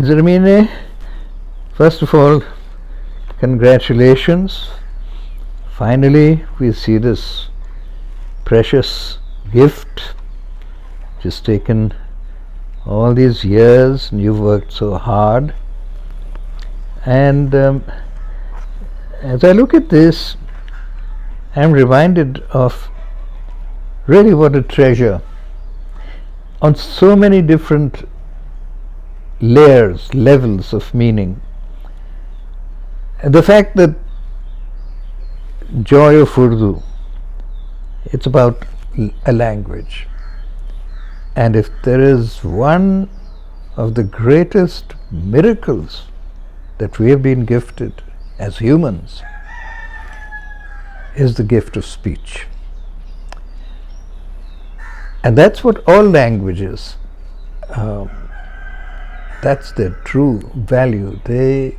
Zarminae, first of all, congratulations. Finally, we see this precious gift which has taken all these years and you've worked so hard. And as I look at this, I'm reminded of really what a treasure on so many different layers, levels of meaning. And the fact that Joy of Urdu, it's about a language. And if there is one of the greatest miracles that we have been gifted as humans, is the gift of speech. And that's what all languages, that's their true value. They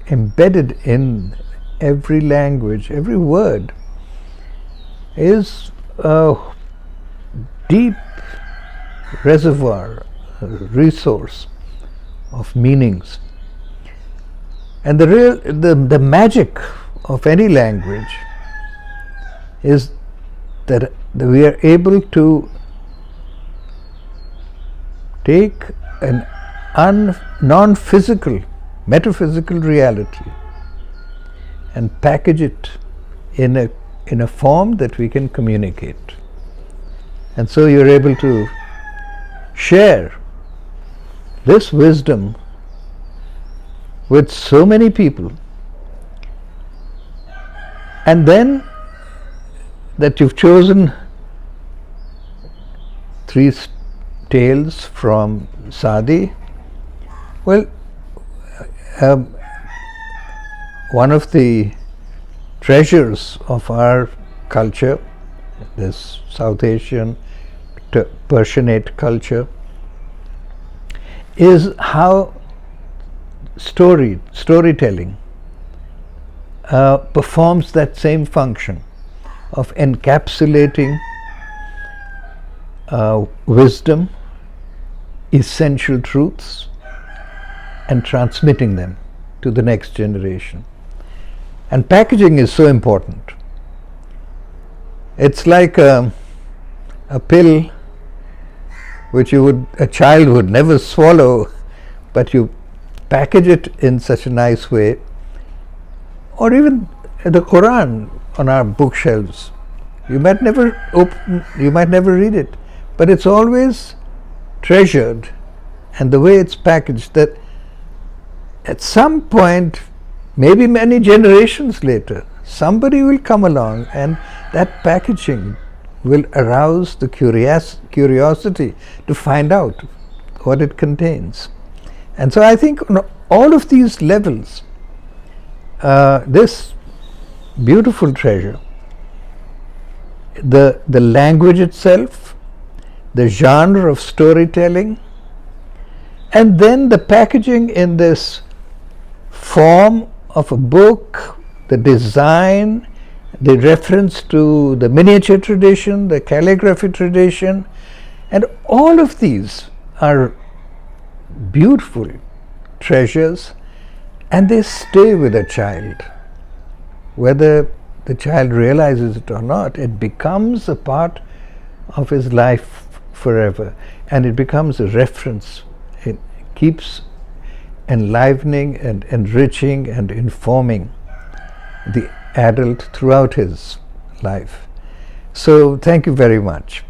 embedded in every language, every word is a deep reservoir, resource of meanings. And the magic of any language is that we are able to take an non-physical, metaphysical reality and package it in a form that we can communicate. And so you're able to share this wisdom with so many people. And then that you've chosen 3 tales from Sa'di. Well, one of the treasures of our culture, this South Asian Persianate culture, is how storytelling performs that same function of encapsulating wisdom, essential truths, and transmitting them to the next generation. And packaging is so important. It's like a pill which a child would never swallow, but you package it in such a nice way. Or even the Quran on our bookshelves. You might never read it, but it's always treasured, and the way it's packaged, that at some point, maybe many generations later, somebody will come along and that packaging will arouse the curiosity to find out what it contains. And so I think on all of these levels, this beautiful treasure, the language itself, the genre of storytelling, and then the packaging in this form of a book, the design, the reference to the miniature tradition, the calligraphy tradition, and all of these are beautiful treasures, and they stay with a child. Whether the child realizes it or not, it becomes a part of his life forever, and it becomes a reference. It keeps enlivening and enriching and informing the adult throughout his life. So thank you very much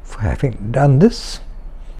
for having done this.